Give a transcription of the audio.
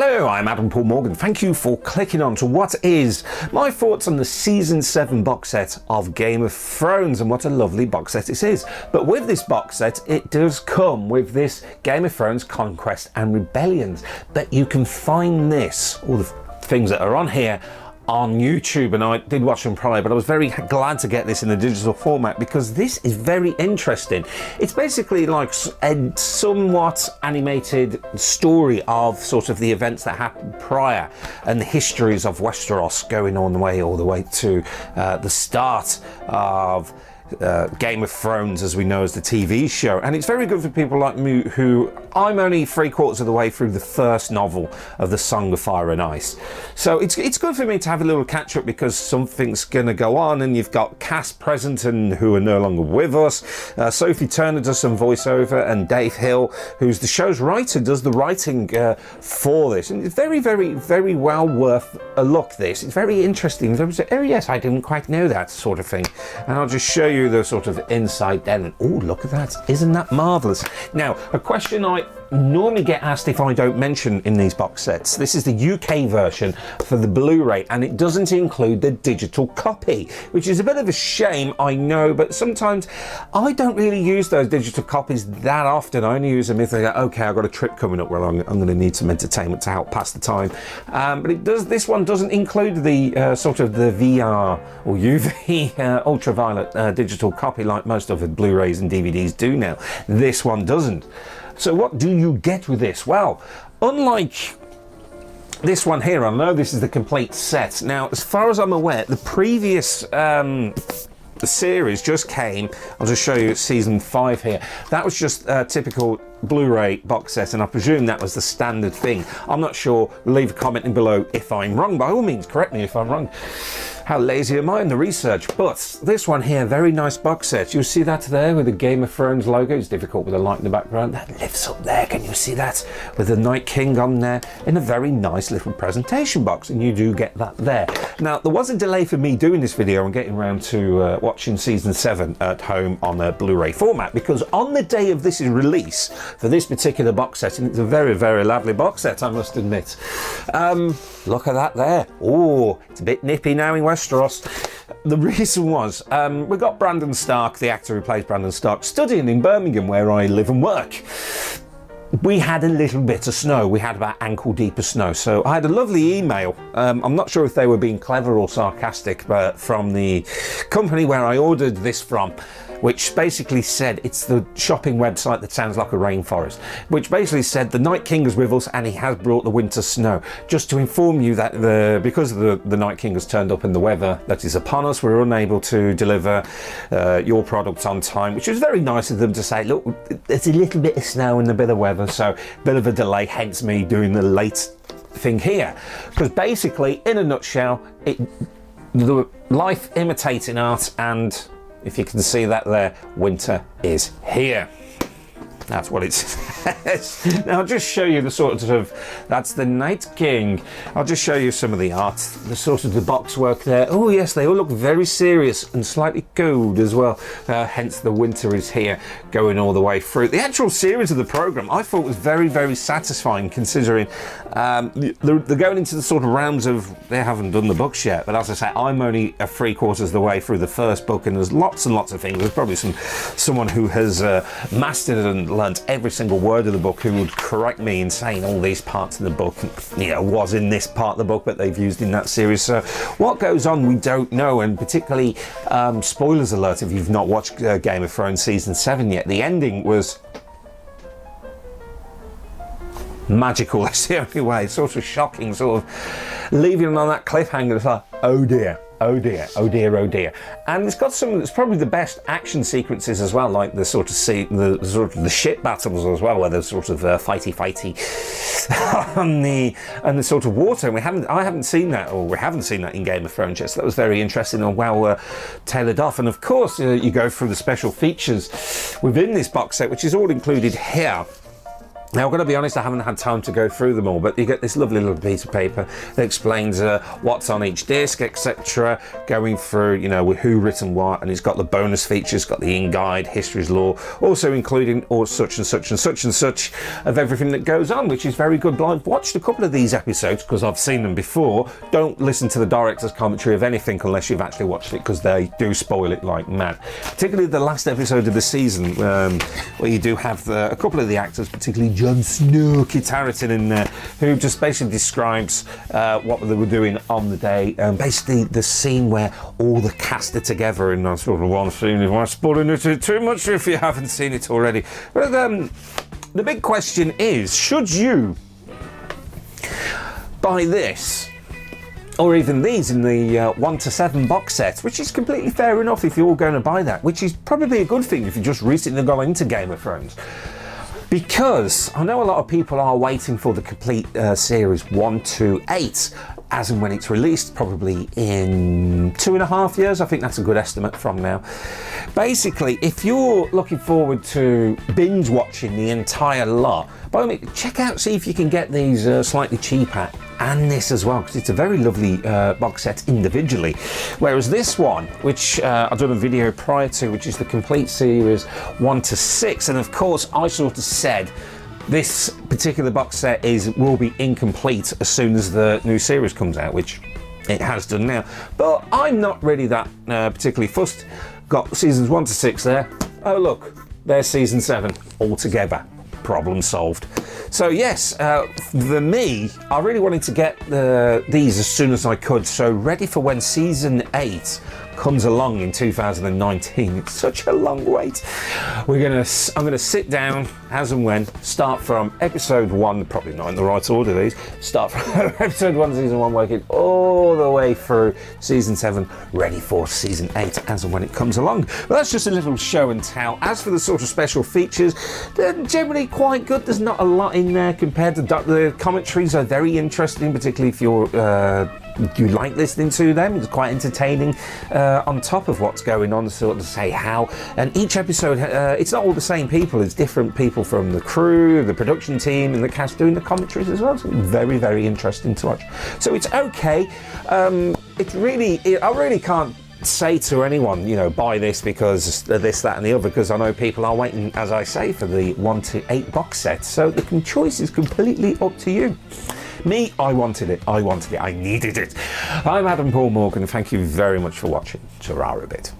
Hello, I'm Adam Paul Morgan. Thank you for clicking on to what is my thoughts on the Season 7 box set of Game of Thrones, and what a lovely box set it is. But with this box set, it does come with this Game of Thrones Conquest and Rebellions. But you can find this, all the things that are on here, on YouTube, and I did watch them prior, but I was very glad to get this in a digital format because this is very interesting. It's basically like a somewhat animated story of sort of the events that happened prior and the histories of Westeros going all the way to the start of Game of Thrones as we know as the TV show. And it's very good for people like me who I'm only 3/4 of the way through the first novel of the Song of Fire and Ice. So it's good for me to have a little catch up because something's going to go on, and you've got cast present and who are no longer with us. Sophie Turner does some voiceover, and Dave Hill, who's the show's writer, does the writing for this. And it's very, very, very well worth a look, this. It's very interesting. Oh yes, I didn't quite know that sort of thing. And I'll just show you the sort of inside then, and oh, look at that, isn't that marvelous? Now, a question I normally get asked if I don't mention in these box sets, this is the UK version for the Blu-ray, and it doesn't include the digital copy, which is a bit of a shame, I know, but sometimes I don't really use those digital copies that often. I only use them if I go, okay, I've got a trip coming up where I'm going to need some entertainment to help pass the time. But this one doesn't include the sort of the VR or UV ultraviolet digital copy like most of the Blu-rays and DVDs do now. This one doesn't. So what do you get with this? Well, unlike this one here, I know this is the complete set. Now, as far as I'm aware, the previous the series just came. I'll just show you season 5 here. That was just a typical Blu-ray box set, and I presume that was the standard thing. I'm not sure. Leave a comment in below if I'm wrong. By all means, correct me if I'm wrong. How lazy am I in the research? But this one here, very nice box set. You see that there with the Game of Thrones logo? It's difficult with the light in the background. That lifts up there. Can you see that? With the Night King on there in a very nice little presentation box, and you do get that there. Now, there was a delay for me doing this video and getting around to watching season 7 at home on a Blu-ray format, because on the day of this release for this particular box set, and it's a very, very lovely box set, I must admit. Look at that there. Oh, it's a bit nippy now in Westeros. The reason was we got Brandon Stark, the actor who plays Brandon Stark, studying in Birmingham where I live and work. We had a little bit of snow. We had about ankle deep of snow. So I had a lovely email. I'm not sure if they were being clever or sarcastic, but from the company where I ordered this from, which basically said, it's the shopping website that sounds like a rainforest, which basically said the Night King is with us and he has brought the winter snow. Just to inform you that because the Night King has turned up in the weather that is upon us, we're unable to deliver your product on time, which was very nice of them to say, look, there's a little bit of snow and a bit of weather, so a bit of a delay, hence me doing the late thing here. Because basically, in a nutshell, the life imitating art, and if you can see that there, winter is here. That's what it says. Now I'll just show you the sort of, that's the Night King. I'll just show you some of the art, the sort of the box work there. Oh yes, they all look very serious and slightly cold as well. Hence the winter is here, going all the way through. The actual series of the program I thought was very, very satisfying, considering they're going into the sort of realms of, they haven't done the books yet, but as I say, I'm only 3/4 of the way through the first book, and there's lots and lots of things. There's probably someone who has mastered and learnt every single word of the book who would correct me in saying all these parts of the book, you know, was in this part of the book, but they've used in that series. So what goes on, we don't know, and particularly spoilers alert if you've not watched Game of Thrones season 7 yet. The ending was magical. That's the only way. Sort of shocking, sort of leaving on that cliffhanger. It's like, oh dear. Oh dear, oh dear, oh dear. And it's got some, it's probably the best action sequences as well, like the sort of the ship battles as well, where there's sort of fighty on the sort of water. And I haven't seen that, or we haven't seen that in Game of Thrones yet. So that was very interesting and well tailored off. And of course, you go through the special features within this box set, which is all included here. Now, I've got to be honest, I haven't had time to go through them all, but you get this lovely little piece of paper that explains what's on each disc, etc., going through, you know, who written what, and it's got the bonus features, got the in-guide, history's lore, also including all such and such and such and such of everything that goes on, which is very good. I've watched a couple of these episodes because I've seen them before. Don't listen to the director's commentary of anything unless you've actually watched it, because they do spoil it like mad. Particularly the last episode of the season, where you do have a couple of the actors, particularly Jon Snow, Kit Harington in there, who just basically describes what they were doing on the day. Basically, the scene where all the cast are together in sort of one scene. Am I spoiling it too much if you haven't seen it already? But the big question is, should you buy this? Or even these in the 1 to 7 box set, which is completely fair enough if you're going to buy that, which is probably a good thing if you just recently got into Game of Thrones. Because I know a lot of people are waiting for the complete series 1 to 8, as and when it's released, probably in 2.5 years. I think that's a good estimate from now. Basically, if you're looking forward to binge watching the entire lot, by all means, check out, see if you can get these slightly cheaper, and this as well, because it's a very lovely box set individually. Whereas this one, which I've done a video prior to, which is the complete series 1 to 6, and of course I sort of said this particular box set will be incomplete as soon as the new series comes out, which it has done now. But I'm not really that particularly fussed. Got seasons 1 to 6 there. Oh look, there's season 7 all together. Problem solved. So yes, for me, I really wanted to get these as soon as I could, so ready for when season 8 comes along in 2019. It's such a long wait. I'm gonna sit down as and when, start from episode 1, probably not in the right order these, start from episode 1, season 1, working all the way through season 7, ready for season 8 as and when it comes along. But that's just a little show and tell. As for the sort of special features, they're generally quite good. There's not a lot in there compared to the commentaries are very interesting, particularly if you like listening to them. It's quite entertaining on top of what's going on, sort of say how. And each episode, it's not all the same people. It's different people from the crew, the production team, and the cast doing the commentaries as well. So very, very interesting to watch. So it's okay. It's really, I really can't say to anyone, you know, buy this because this, that, and the other, because I know people are waiting, as I say, for the 1 to 8 box set. So the choice is completely up to you. Me, I wanted it, I needed it. I'm Adam Paul Morgan, thank you very much for watching. Ta-ra a bit.